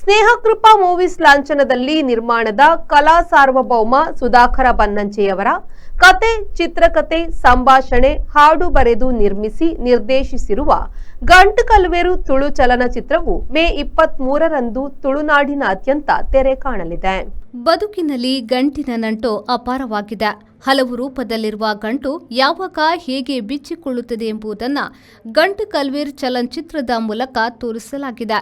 ಸ್ನೇಹಕೃಪಾ movies ಲಾಂಛನದಲ್ಲಿ ನಿರ್ಮಾಣದ ಕಲಾ ಸಾರ್ವಭೌಮ ಸುಧಾಕರ ಬನ್ನಂಚೆಯವರ ಕತೆ, ಚಿತ್ರಕಥೆ, ಸಂಭಾಷಣೆ, ಹಾಡು ಬರೆದು ನಿರ್ಮಿಸಿ ನಿರ್ದೇಶಿಸಿರುವ ಗಂಟು ಕಲ್ವೇರು ತುಳು ಚಲನಚಿತ್ರವು ಮೇ 23ರಂದು ತುಳುನಾಡಿನಾದ್ಯಂತ ತೆರೆ ಕಾಣಲಿದೆ. ಬದುಕಿನಲ್ಲಿ ಗಂಟಿನ ನಂಟು ಅಪಾರವಾಗಿದೆ. ಹಲವು ರೂಪದಲ್ಲಿರುವ ಗಂಟು ಯಾವಾಗ ಹೇಗೆ ಬಿಚ್ಚಿಕೊಳ್ಳುತ್ತದೆ ಎಂಬುದನ್ನು ಗಂಟು ಕಲ್ವೇರ್ ಚಲನಚಿತ್ರದ ಮೂಲಕ ತೋರಿಸಲಾಗಿದೆ.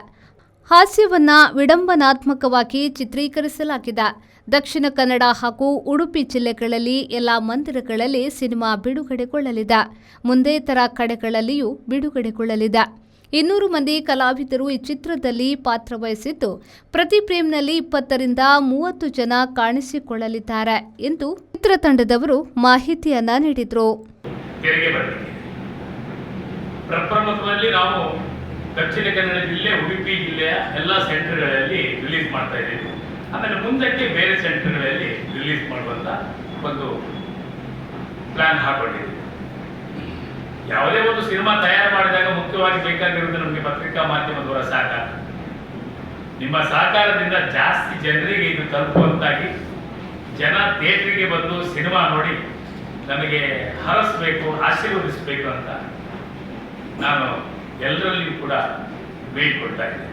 ಹಾಸ್ಯವನ್ನ ವಿಡಂಬನಾತ್ಮಕವಾಗಿ ಚಿತ್ರೀಕರಿಸಲಾಗಿದೆ. ದಕ್ಷಿಣ ಕನ್ನಡ ಹಾಗೂ ಉಡುಪಿ ಜಿಲ್ಲೆಗಳಲ್ಲಿ ಎಲ್ಲ ಮಂದಿರಗಳಲ್ಲಿ ಸಿನಿಮಾ ಬಿಡುಗಡೆಗೊಳ್ಳಲಿದೆ. ಮುಂದೆ ಇತರ ಕಡೆಗಳಲ್ಲಿಯೂ ಬಿಡುಗಡೆಗೊಳ್ಳಲಿದೆ. 200 ಮಂದಿ ಕಲಾವಿದರು ಈ ಚಿತ್ರದಲ್ಲಿ ಪಾತ್ರವಹಿಸಿದ್ದು, ಪ್ರತಿ ಫ್ರೇಮ್ನಲ್ಲಿ 20ರಿಂದ 30 ಜನ ಕಾಣಿಸಿಕೊಳ್ಳಲಿದ್ದಾರೆ ಎಂದು ಚಿತ್ರತಂಡದವರು ಮಾಹಿತಿಯನ್ನ ನೀಡಿದರು. ದಕ್ಷಿಣ ಕನ್ನಡ ಜಿಲ್ಲೆ, ಉಡುಪಿ ಜಿಲ್ಲೆಯ ಎಲ್ಲ ಸೆಂಟರ್ಗಳಲ್ಲಿ ರಿಲೀಸ್ ಮಾಡ್ತಾ ಇದ್ದೀವಿ. ಆಮೇಲೆ ಮುಂದಕ್ಕೆ ಬೇರೆ ಸೆಂಟರ್ಗಳಲ್ಲಿ ರಿಲೀಸ್ ಮಾಡುವಂತ ಒಂದು ಪ್ಲಾನ್ ಹಾಕೊಂಡಿದ್ದೀವಿ. ಯಾವುದೇ ಒಂದು ಸಿನಿಮಾ ತಯಾರು ಮಾಡಿದಾಗ ಮುಖ್ಯವಾಗಿ ಬೇಕಾಗಿರುವುದು ನಮಗೆ ಪತ್ರಿಕಾ ಮಾಧ್ಯಮದವರ ಸಹಕಾರ. ನಿಮ್ಮ ಸಹಕಾರದಿಂದ ಜಾಸ್ತಿ ಜನರಿಗೆ ಇದು ತಲುಪುವಂತಾಗಿ ಜನ ಥಿಯೇಟರ್ಗೆ ಬಂದು ಸಿನಿಮಾ ನೋಡಿ ನಮಗೆ ಹರಸಬೇಕು, ಆಶೀರ್ವದಿಸಬೇಕು ಅಂತ ನಾನು ಎಲ್ಲರಲ್ಲಿಯೂ ಕೂಡ ಬೇಡಿಕೊಳ್ತಾ ಇದ್ದೇನೆ.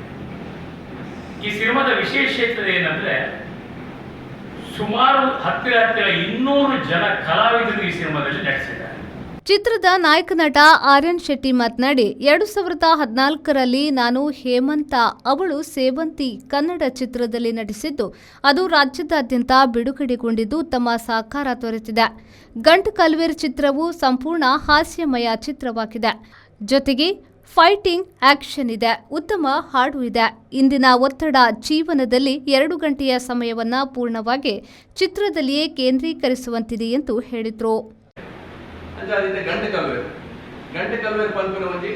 ಈ ಸಿನಿಮಾದ ವಿಶೇಷತೆ ಏನಂದ್ರೆ, ಸುಮಾರು ಹತ್ತಿರ 200 ಜನ ಕಲಾವಿದರು ಈ ಸಿನಿಮಾದಲ್ಲಿ ನಟಿಸಿದ್ದಾರೆ. ಚಿತ್ರದ ನಾಯಕ ನಟ ಆರ್ಯನ್ ಶೆಟ್ಟಿ ಮಾತನಾಡಿ, 2014ರಲ್ಲಿ ನಾನು ಹೇಮಂತ ಅವಳು ಸೇವಂತಿ ಕನ್ನಡ ಚಿತ್ರದಲ್ಲಿ ನಟಿಸಿದ್ದು, ಅದು ರಾಜ್ಯದಾದ್ಯಂತ ಬಿಡುಗಡೆಗೊಂಡಿದ್ದು ಉತ್ತಮ ಸಹಕಾರ ದೊರೆತಿದೆ. ಗಂಟು ಕಲ್ವೇರ್ ಚಿತ್ರವು ಸಂಪೂರ್ಣ ಹಾಸ್ಯಮಯ ಚಿತ್ರವಾಗಿದೆ. ಜೊತೆಗೆ ಫೈಟಿಂಗ್, ಆಕ್ಷನ್ ಇದೆ, ಉತ್ತಮ ಹಾಡು ಇದೆ. ಇಂದಿನ ಒತ್ತಡ ಜೀವನದಲ್ಲಿ 2 ಗಂಟೆಯ ಸಮಯವನ್ನ ಪೂರ್ಣವಾಗಿ ಚಿತ್ರದಲ್ಲಿಯೇ ಕೇಂದ್ರೀಕರಿಸುವಂತಿದೆ ಎಂದು ಹೇಳಿದರು. ಗಂಟೆ ಕಲ್ವೇರ್ ಪಂಪಿನ ಒಂಜಿ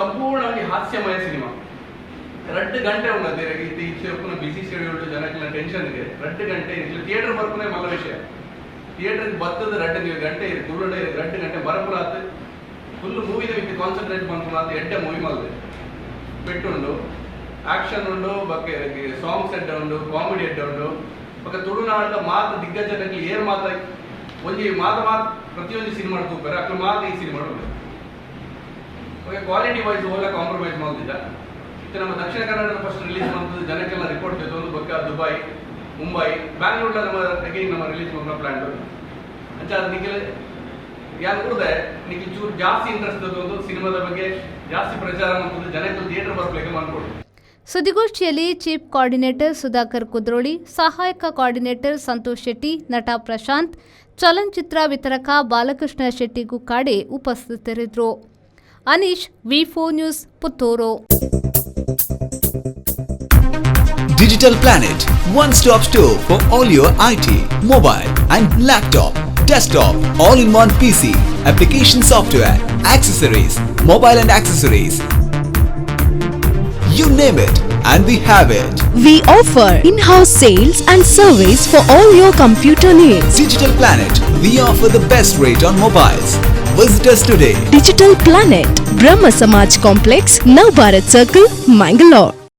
ಸಂಪೂರ್ಣವಾಗಿ ಹಾಸ್ಯಮಯ ಸಿನಿಮಾ. 2 ಗಂಟೆ ఉన్నది ఇది చెప్పున బిజీ షెడ్యూల్ ಜನಕ್ಕೆಲ್ಲ ಟೆನ್ಷನ್ ಇದೆ. 2 ಗಂಟೆ ಥಿಯೇಟರ್ ಬರ್ಪನೆ ಮಲ್ಲ ವಿಷಯ. ಥಿಯೇಟರ್ ಬತ್ತದ 2 ಗಂಟೆ ತುಳುಡೆ 2 ಗಂಟೆ ಬರಪುರಾತ್ ಫುಲ್ ಮೂವಿದ ವಿತ್ ಕಾನ್ಸಂಟ್ರೇಟ್ ಮಾಡ್ಕೊಂಡು ಎಡ್ಡೆ ಮೂವಿ ಮಾಡಿದೆ. ಪೆಟ್ಟುಂಡು, ಆಕ್ಷನ್ ಉಂಡು, ಬಕ್ಕೆ ಸಾಂಗ್ಸ್ ಎಡ್ಡೆ ಉಂಡು, ಕಾಮಿಡಿ ಎಡ್ಡೆ ಉಂಡು. ಬಕ್ಕ ತುಳುನಾಡ ಮಾತು ದಿಗ್ಗಜರಿಗೆ ಏರ್ ಮಾತ ಒಂಜಿ ಮಾತ ಪ್ರತಿಯೊಂದು ಸಿನಿಮಾ ತೂಪಾರೆ ಅಕ್ಲು ಮಾತ ಈ ಸಿನಿಮಾ ಉಂಟು. ಕ್ವಾಲಿಟಿ ವೈಸ್ ಓಲ ಕಾಂಪ್ರಮೈಸ್ ಮಾಡ್ತಿದ್ದ. ಇತ್ತು ನಮ್ಮ ದಕ್ಷಿಣ ಕನ್ನಡ ಫಸ್ಟ್ ರಿಲೀಸ್ ಮಾಡ್ತದೆ, ಜನಕ್ಕೆಲ್ಲ ರಿಪೋರ್ಟ್ ಇತ್ತು. ಒಂದು ಬಕ್ಕ ದುಬೈ, ಮುಂಬೈ, ಬ್ಯಾಂಗ್ಳೂರ್ಲ ನಮ್ಮ ರಿಲೀಸ್ ಮಾಡೋ ಪ್ಲಾನ್ ಅಂಚ ಅದು ನಿಖಿಲ್ ಯಾರು ಕೂಡ ನಿಖಿಲ್ ಚೂರು ಜಾಸ್ತಿ ಇಂಟ್ರೆಸ್ಟ್ ತಗೊಂಡು ಸಿನಿಮಾದ ಬಗ್ಗೆ ಜಾಸ್ತಿ ಪ್ರಚಾರ ಮಾಡ್ಕೊಂಡು ಜನಕ್ಕೆ ಥಿಯೇಟರ್ ಬರ್ಲಿಕ್ಕೆ ಮಾಡ್ಕೊಡು. ಸುದ್ದಿಗೋಷ್ಠಿಯಲ್ಲಿ ಚೀಫ್ ಕೋಆರ್ಡಿನೇಟರ್ ಸುಧಾಕರ್ ಕುದ್ರೋಳಿ, ಸಹಾಯಕ ಕೋಆರ್ಡಿನೇಟರ್ ಸಂತೋಷ್ ಶೆಟ್ಟಿ, ನಟ ಪ್ರಶಾಂತ್, ಚಲನಚಿತ್ರ ವಿತರಕ ಬಾಲಕೃಷ್ಣ ಶೆಟ್ಟಿ ಗುಕ್ಕಾಡೆ ಉಪಸ್ಥಿತರಿದ್ದರು. Anish, V4 news, Puttur. Digital Planet, one-stop store for all your IT, mobile and laptop, desktop, all-in-one PC, application software, accessories, mobile and accessories. You name it and we have it. We offer in-house sales and service for all your computer needs. Digital Planet, we offer the best rate on mobiles. Visit us today. Digital Planet, Brahma Samaj Complex, Nav Bharat Circle, Mangalore.